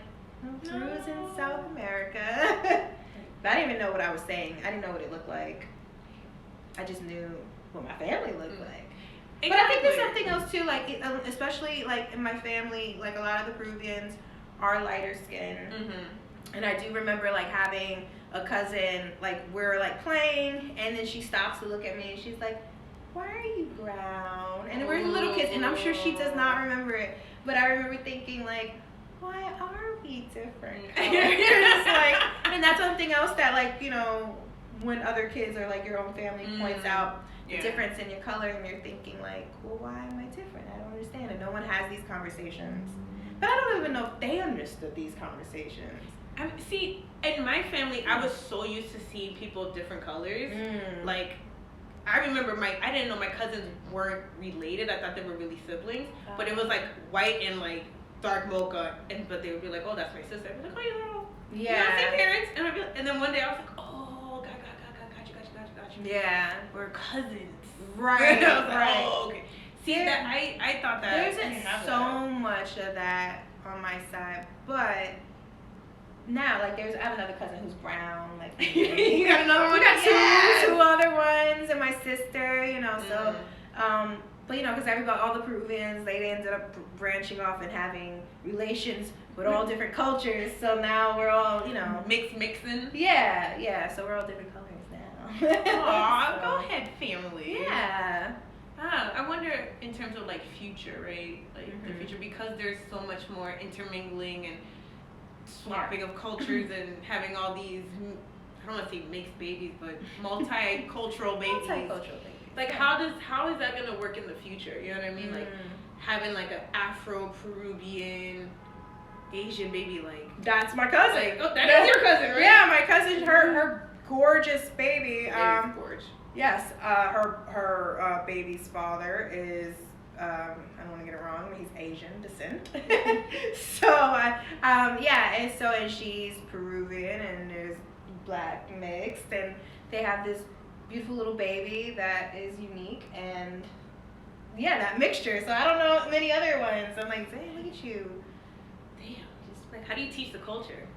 Peru is in South America. But I didn't even know what I was saying. I didn't know what it looked like. I just knew what my family looked like. Exactly. But I think there's something else too, like especially like in my family, like a lot of the Peruvians are lighter skinned. And I do remember like having a cousin, like we're like playing, and then she stops to look at me, and she's like, "Why are you brown?" And we're little kids, and I'm sure she does not remember it, but I remember thinking like, why are we different? It's like, and that's something else that, like, you know, when other kids or like your own family points out the difference in your color, and you're thinking like, well, why am I different? I don't understand. And no one has these conversations. But I don't even know if they understood these conversations. See, in my family, I was so used to seeing people of different colors. Like, I remember I didn't know my cousins weren't related. I thought they were really siblings. But it was like white and like dark mocha, but they would be like, oh, that's my sister. I'd be like, oh, you know, same parents. And then one day I was like, oh, got you. Yeah. We're cousins. Right. I was like, Right. oh, okay. See, that I thought that there isn't so much of that on my side, but now, like, I have another cousin who's brown, like, you got another one? We got two other ones, and my sister, you know, so, but, you know, because all the Peruvians, they ended up branching off and having relations with all different cultures, so now we're all, you know. Mixing? Yeah, so we're all different colors now. Aw, So, go ahead, family. yeah. I wonder in terms of like future, right? Like the future, because there's so much more intermingling and swapping of cultures and having all these, I don't want to say mixed babies, but multicultural babies. Like how is that gonna work in the future? You know what I mean? Like having like an Afro-Peruvian Asian baby, like that's my cousin. Like, oh, that is your cousin, right? Yeah, my cousin, her gorgeous baby. Gorgeous. Yes, her baby's father is, I don't want to get it wrong, he's Asian descent. And she's Peruvian, and there's black mixed, and they have this beautiful little baby that is unique, and yeah, that mixture. So I don't know many other ones. I'm like, dang, look at you. Damn, just like, how do you teach the culture?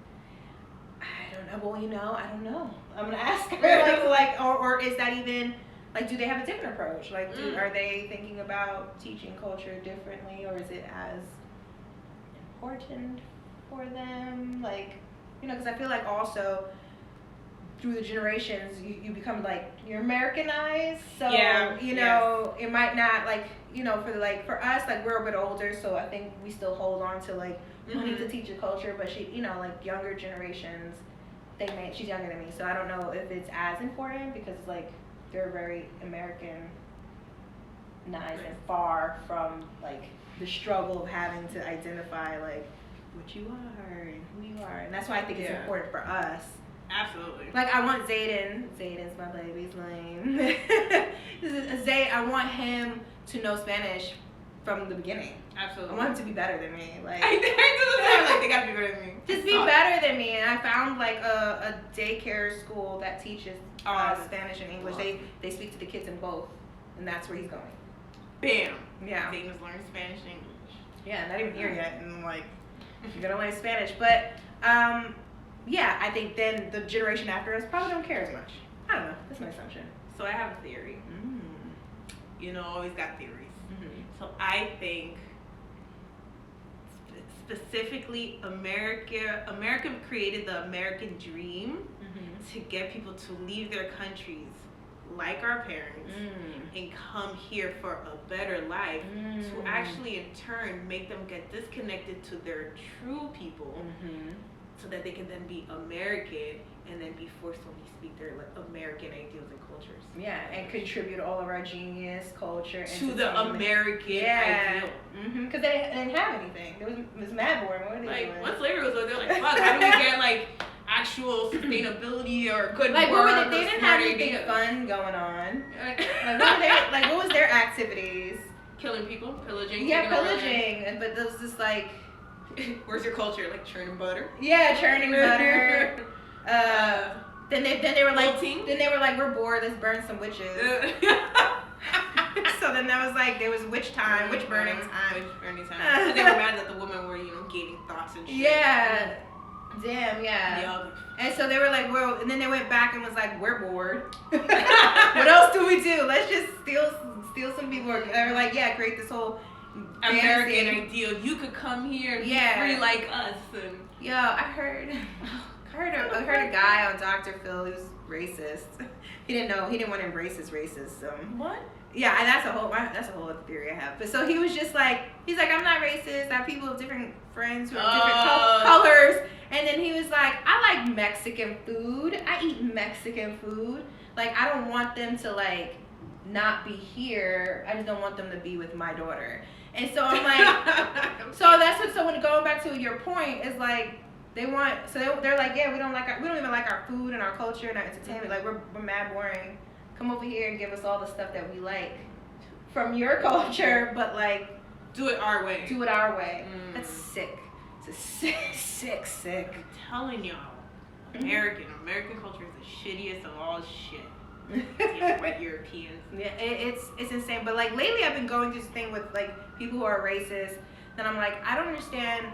I don't know. Well, you know, I don't know. I'm gonna ask her, or is that even, like, do they have a different approach? Like, are they thinking about teaching culture differently, or is it as important for them? Like, you know, because I feel like also through the generations, you become like, you're Americanized. So, you know, it might not, like, you know, for us, like, we're a bit older, so I think we still hold on to like wanting to teach a culture, but she, you know, like younger generations, she's younger than me, so I don't know if it's as important, because like they're very Americanized and far from like the struggle of having to identify like what you are and who you are, and that's why I think it's important for us. Absolutely. Like, I want Zayden's my baby's name. I want him to know Spanish from the beginning. Absolutely. I want him to be better than me. Like, I do the same. Like, they gotta be better than me. Just be better than me. And I found like a daycare school that teaches Spanish and English. They speak to the kids in both, and that's where he's going. Bam. Yeah. Zayden was learning Spanish and English. Yeah, not even here yet, and I'm like, you're gonna learn Spanish, but yeah, I think then the generation after us probably don't care as much. I don't know. That's my assumption. So I have a theory. You know, always got theories. So I think specifically America created the American dream to get people to leave their countries like our parents and come here for a better life, to actually in turn make them get disconnected to their true people, so that they can then be American and then be forced to only speak their like American ideals and cultures. Yeah, and contribute all of our genius, culture, to the American ideal. Because they didn't have anything. It was mad boring. What were they like doing? once slavery was over, they're like, fuck, how do we get like actual sustainability or good like work? What were they didn't have anything ideas. fun going on. What was their activities? Killing people, pillaging. Yeah, pillaging. But there was just like, where's your culture? Like churning butter. Yeah, churning butter. Then they were like, we're bored. Let's burn some witches. So then that was like, there was witch time, witch burning time. Witch burning time. So they were mad that the women were, gaining thoughts and shit. Yeah. Damn, yeah. Yeah. And so they were like, well, and then they went back and was like, we're bored. What else do we do? Let's just steal some people. They were like, yeah, create this whole American ideal. You could come here and be free like us. And yeah, I heard. I heard a guy on Dr. Phil who's racist. He didn't want to embrace his racism. What? Yeah, that's a whole other theory I have. But so he was just like, he's like, I'm not racist. I have people with different friends who have different colors. And then he was like, I like Mexican food. I eat Mexican food. Like, I don't want them to like not be here. I just don't want them to be with my daughter. And so I'm like, so when going back to your point is like, they're like, yeah, we don't even like our food and our culture and our entertainment. Like we're mad boring. Come over here and give us all the stuff that we like from your culture, but like do it our way. That's sick. It's a sick. I'm telling y'all, American culture is the shittiest of all shit. Yeah, white Europeans. Yeah, it's insane. But like lately, I've been going through this thing with like people who are racist. Then I'm like, I don't understand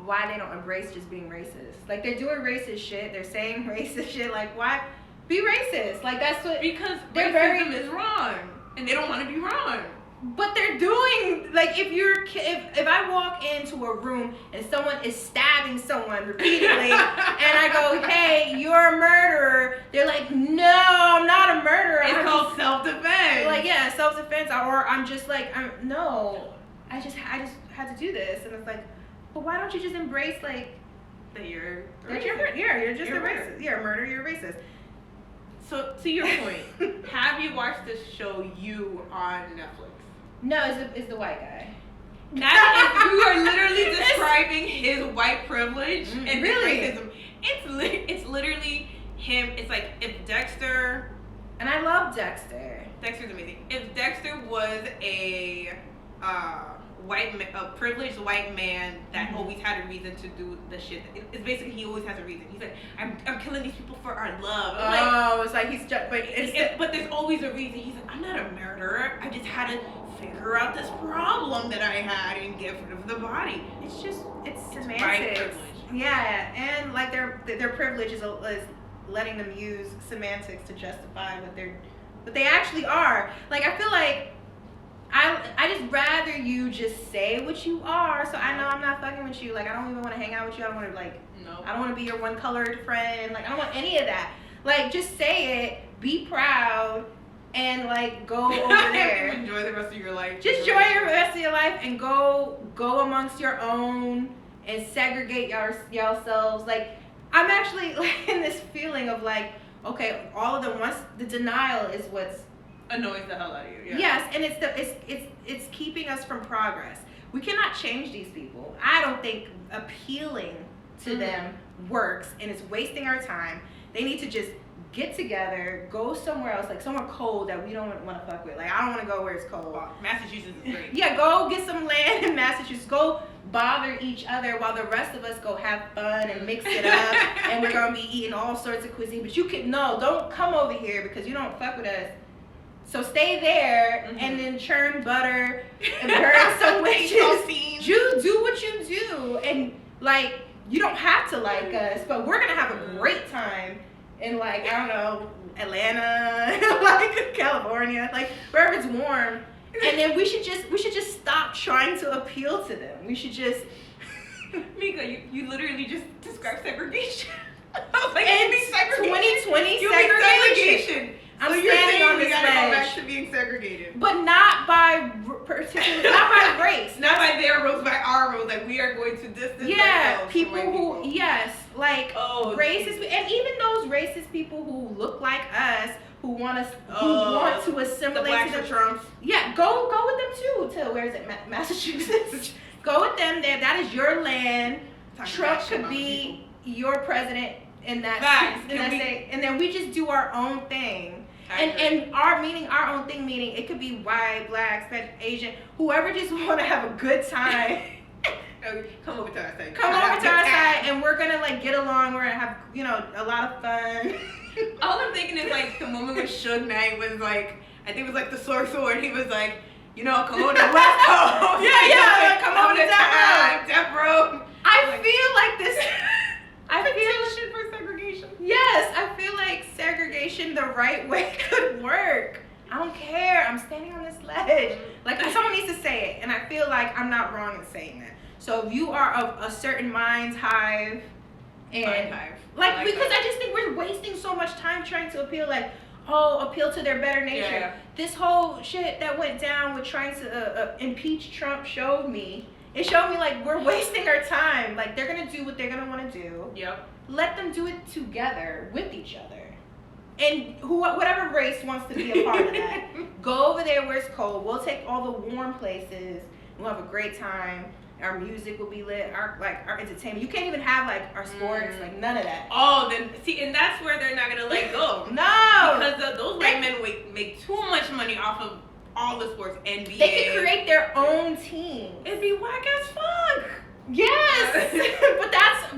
why they don't embrace just being racist. Like they're doing racist shit. They're saying racist shit. Like why? Be racist. Like that's what. Because racism is wrong, and they don't want to be wrong. But they're doing like if I walk into a room and someone is stabbing someone repeatedly, and I go, hey, you're a murderer. They're like, no, I'm not a murderer. It's called self-defense. Like yeah, self-defense, or I'm just like, I just had to do this, and it's like, but why don't you just embrace like that you're just a racist. You're a murderer. You're a racist. So to your point, have you watched this show You on Netflix? No, it's the white guy. That is, you are literally describing his white privilege and his really? racism. It's literally him. It's like if Dexter. And I love Dexter. Dexter's amazing. If Dexter was a privileged white man that always had a reason to do the shit. It's basically he always has a reason. He's like, I'm killing these people for our love. It's like he's just, but there's always a reason. He's like, I'm not a murderer. I just had to figure out this problem that I had and get rid of the body. It's semantics. White privilege. Yeah, and like their privilege is letting them use semantics to justify what they actually are. Like I feel like I just rather you just say what you are, so I know I'm not fucking with you. Like I don't even want to hang out with you. I don't want to I don't want to be your one colored friend. Like I don't want any of that. Like just say it, be proud, and like go over there. Enjoy the rest of your life. Just enjoy the rest of your life and go amongst your own and segregate yourselves. Like I'm actually like in this feeling of like, okay, all of them, once the denial is what's annoys the hell out of you. Yeah. Yes, and it's keeping us from progress. We cannot change these people. I don't think appealing to them works, and it's wasting our time. They need to just get together, go somewhere else, like somewhere cold that we don't want to fuck with. Like I don't want to go where it's cold. Massachusetts is great. Yeah, go get some land in Massachusetts. Go bother each other while the rest of us go have fun and mix it up. And we're gonna be eating all sorts of cuisine. But don't come over here because you don't fuck with us. So stay there and then churn butter and burn some witches. You do what you do, and like you don't have to like us, but we're gonna have a great time in like I don't know Atlanta, like California, like wherever it's warm. And then we should just stop trying to appeal to them. We should just. Mika, you literally just described segregation. I was like, it's 2020 segregation. I'm standing on this ledge. Go back to being segregated, but not by not by race, not by their rules, by our rules. Like we are going to distance ourselves people from who people. Racist, and even those racist people who look like us, who want to assimilate the to Trumps. Yeah, go with them too. To where is it, Massachusetts? Go with them there. That is your land. Trump could be your president in that state, and then we just do our own thing. And our own thing meaning it could be white, black, Spanish, Asian, whoever just want to have a good time. Come over to our side. Come over to our side, and we're gonna like get along. We're gonna have a lot of fun. All I'm thinking is like the moment when Suge Knight was like, I think it was like the sword. He was like, come over to the West Coast. Yeah, come over to Death Row. I feel like this. I feel shit for segregation. Yes, I feel like segregation the right way could work. I don't care. I'm standing on this ledge. Like someone needs to say it, and I feel like I'm not wrong in saying that. So if you are of a certain mind's hive, And Five. like I because that. I just think we're wasting so much time trying to appeal to their better nature. Yeah. This whole shit that went down with trying to impeach Trump showed me like we're wasting our time. Like they're gonna do what they're gonna want to do. Yep. Let them do it together with each other. And whatever race wants to be a part of that, go over there where it's cold. We'll take all the warm places. We'll have a great time. Our music will be lit. Our entertainment. You can't even have like our sports, like none of that. Oh, then see, and that's where they're not gonna let go. No, because those white men make too much money off of all the sports. NBA. They can create their own team. It'd be whack as fuck. Yes,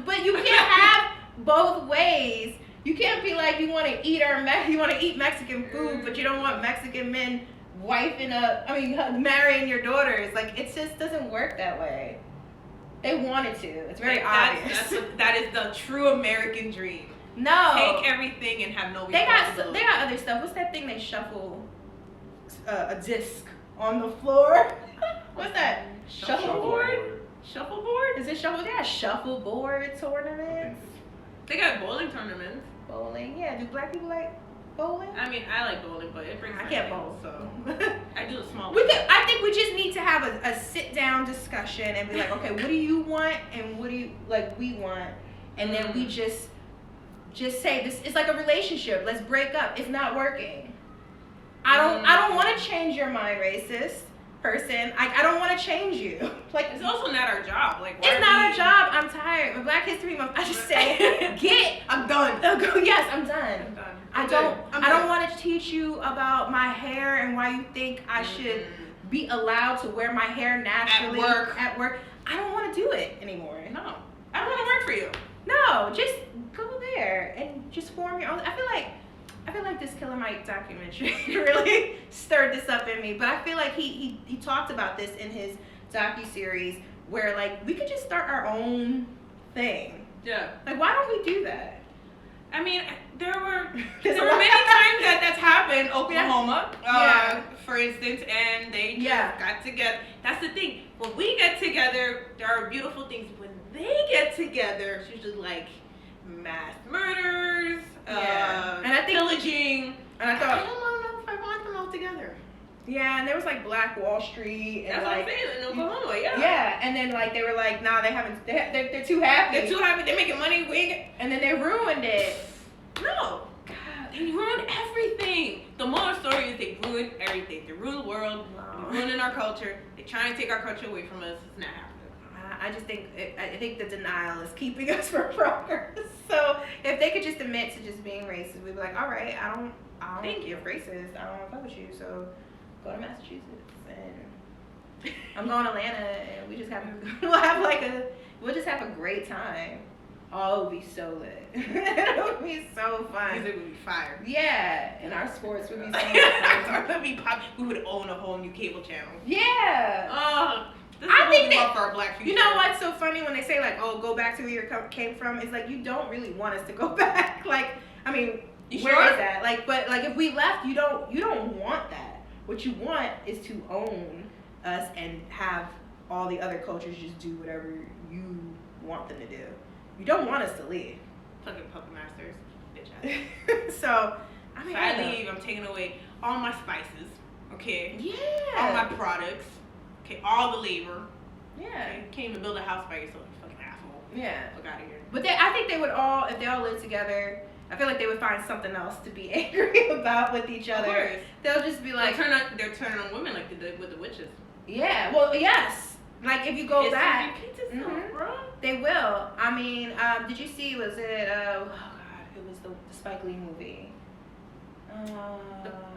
but you can't have both ways. You can't be like you want to eat Mexican food, but you don't want Mexican men marrying your daughters. Like it just doesn't work that way. They wanted to. It's very obvious. That is the true American dream. No, take everything and have no they responsibility. got other stuff. What's that thing they shuffle? A disc on the floor. What's that? Shuffleboard? Shuffleboard? Is it shuffle? Yeah, shuffleboard tournaments. They got bowling tournaments. Bowling, yeah. Do black people like bowling? I mean, I like bowling, but it brings. I can't bowl, so I do a small. I think we just need to have a sit down discussion and be like, okay, what do you want and what do you we want, and then we just say this. It's like a relationship. Let's break up. It's not working. I don't want to change your mind, racist person. I don't want to change you. Like it's also not our job. Like it's not our job. I'm tired. With Black History Month, I just say I'm done. Yes, I'm done. I'm done. I don't want to teach you about my hair and why you think I should be allowed to wear my hair naturally at work. I don't want to do it anymore. No, I don't want to work for you. No, just go there and just form your own. I feel like this Killer Mike documentary really stirred this up in me. But I feel like he talked about this in his docuseries where like we could just start our own thing. Yeah. Like why don't we do that? I mean, there were many times that's happened. Oklahoma, for instance, and they just got together. That's the thing. When we get together, there are beautiful things. When they get together, it's usually like mass murders, and I think pillaging. And I thought, I don't know if I want them all together. Yeah, and there was like Black Wall Street and that's like what I'm saying, in Oklahoma, yeah, and then like they were like, nah, they're too happy. They're too happy. They're making money. And then they ruined it. No, God, they ruined everything. The moral story is they ruined everything. They ruined the world. They're ruining our culture. They're trying to take our culture away from us. It's not happening. I just think the denial is keeping us from progress. So if they could just admit to just being racist, we'd be like, all right, I don't think you're racist. I don't want to fuck with you. So go to Massachusetts and I'm going to Atlanta and we'll just have a great time. Oh, it would be so lit. It would be so fun. It would be fire. Yeah, and our sports would be so fun. We would own a whole new cable channel. Yeah. This is I think for our Black future. You know what's so funny when they say like, "Oh, go back to where you came from"? It's like you don't really want us to go back. Like, I mean, where is that? Like, but like if we left, you don't want that. What you want is to own us and have all the other cultures just do whatever you want them to do. You don't want us to leave. Fucking puppet masters, bitch ass. So, I mean, if I leave, I'm taking away all my spices. Okay. Yeah. All my products. Okay, all the labor. Yeah. Okay? You can't even build a house by yourself, you fucking asshole. Yeah. Fuck out of here. But I think they would all, if they all lived together, I feel like they would find something else to be angry about with each other. Of course. They'll just be like, they're turning on women like they did with the witches. Yeah. Well, yes. Like if you go back, bro. They will. I mean, did you see? Was it? Oh God, it was the Spike Lee movie.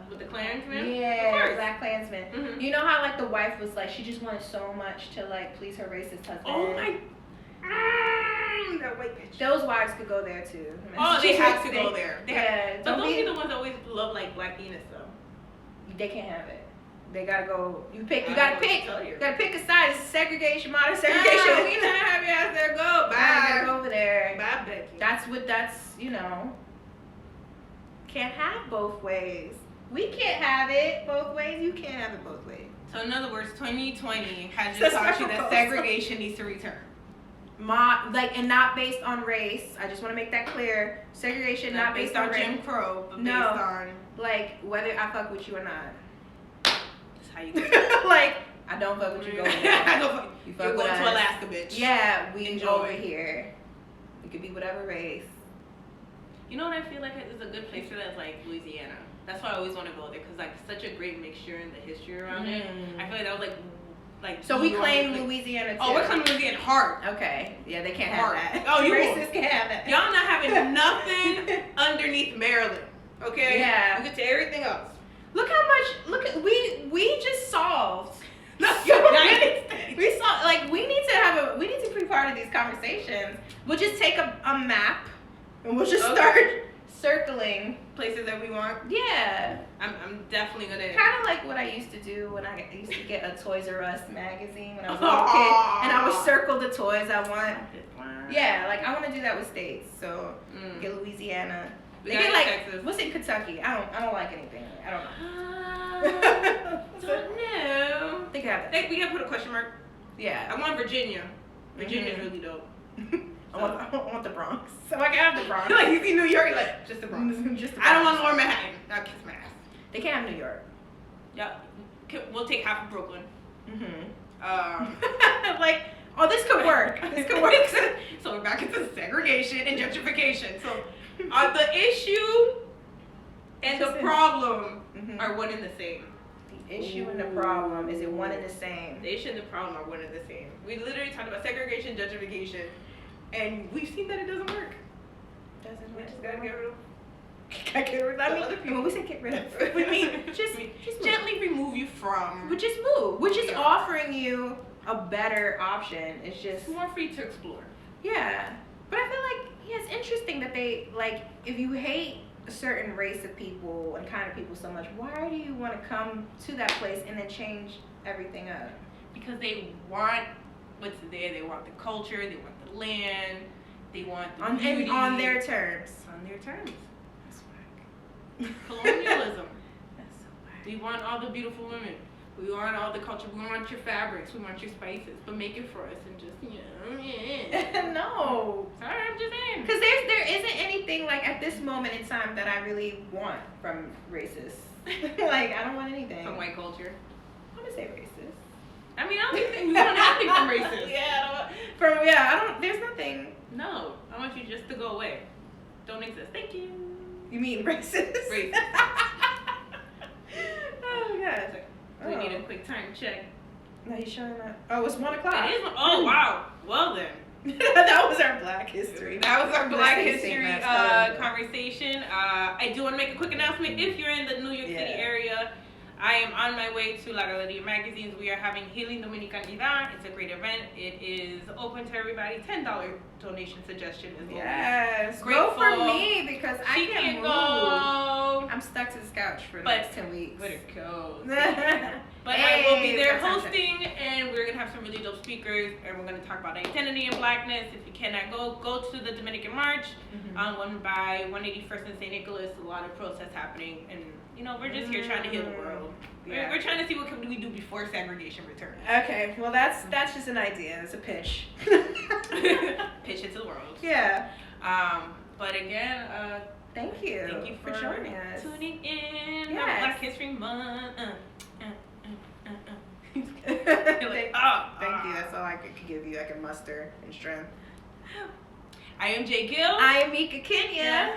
With the Klansman? Yeah, Black Klansman. Mm-hmm. You know how like the wife was like, she just wanted so much to like please her racist husband. Oh my. That white bitch. Those wives could go there too. Oh, they have to go there. But those are the ones that always love like Black Venus though. They can't have it. They gotta go. You gotta pick a side. It's segregation, modern segregation. We not have your ass there. Go. Bye. Gotta go over there. Bye, Becky. That's can't have both ways. We can't have it both ways. You can't have it both ways. So in other words, 2020 has just taught you that segregation needs to return. and not based on race. I just want to make that clear. Segregation not based on Jim race. Crow, but No. based on Like whether I fuck with you or not. that's how you get Like I don't fuck with you. Go with I us. go fuck You you. fuck You're with going to us. Alaska, bitch. Yeah, we Enjoy. over here. We could be whatever race. You know what I feel like is a good place for that is like Louisiana. That's why I always want to go there because like such a great mixture in the history around it. I feel like that was like. So the we New claim Orleans, like- Louisiana too. Oh, we're claiming Louisiana hard. Okay. Yeah, they can't Hard. have that. Oh, you racists can't have that. Y'all not having nothing underneath Maryland. Okay. Yeah. We get to everything else. Look how much. Look at we just solved. United States. We saw like we need to be part of these conversations. We'll just take a map and we'll just Okay. start circling. Places that we want. Yeah. I'm definitely gonna. Kind of like what I used to do when I used to get a Toys R Us magazine when I was a little kid, and I would circle the toys I want. Yeah, like I want to do that with states. So get Louisiana. We They got get like Texas. what's in Kentucky? I don't like anything. I don't know. Don't know. They could have that. Like, we gotta put a question mark. Yeah. I want Virginia. Virginia's Mhm. really dope. I want the Bronx. So I can have the Bronx. Like you see New York, you're like just the Bronx. Just the I don't Bronx. want Lower Manhattan. I'll kiss my ass. They can't have New York. Yeah, we'll take half of Brooklyn. Like, oh, this could work. This could work. So we're back into segregation and gentrification. So the issue and the problem are one and the same. The issue and the problem is it one and the same. The issue and the problem are one and the same. We literally talked about segregation, gentrification, and we've seen that it doesn't work. Doesn't We work. just gotta get rid of. Gotta get rid of. I mean, other people. when we say get rid of, we mean just move. gently remove you from. But just move. We're just Yeah. offering you a better option. It's just It's more free to explore. yeah. But I feel like yeah, it's interesting that they like if you hate a certain race of people and kind of people so much, why do you want to come to that place and then change everything up? Because they want what's there. They want the culture. They want the land. They want the beauty. On their terms. On their terms. That's whack. Colonialism. That's so whack. We want all the beautiful women. We want all the culture. We want your fabrics. We want your spices. But make it for us and just yeah. No. Sorry, I'm just saying. Because there isn't anything like at this moment in time that I really want from racists. Like I don't want anything. From white culture. I'm gonna say racist. I mean, I don't think we want anything from racist. I don't. There's nothing. No, I want you just to go away. Don't exist. Thank you. You mean racist? Racist. Oh god. We need a quick time check. No, he's showing that. Oh, it's 1 o'clock. It is. Oh wow. Well then. That was our Black History. That was our Black Let's say History St. Matt's conversation. I do want to make a quick announcement. If you're in the New York City area, I am on my way to La Galeria Magazines. We are having Healing Dominicanidad. It's a great event. It is open to everybody. $10 donation suggestion is what Yes. Grateful. Go for me because I She can't can move. go. I'm stuck to this couch for the But- next 10 weeks. But it goes. But But I will be there hosting, and we're gonna have some really dope speakers, and we're gonna talk about identity and blackness. If you cannot go to the Dominican March on 181st and St. Nicholas. A lot of protests happening, and you know we're just here trying to heal the world. Yeah. We're trying to see what can we do before segregation returns. Okay, well that's just an idea. It's a pitch. Pitch it to the world. Yeah. But again, Thank you. thank you for joining us. tuning in. Yes. Black History Month. Thank Thank you. That's all I could give you. I can muster and strength. I am Jay Gill. I am Mika Kenya. Yeah.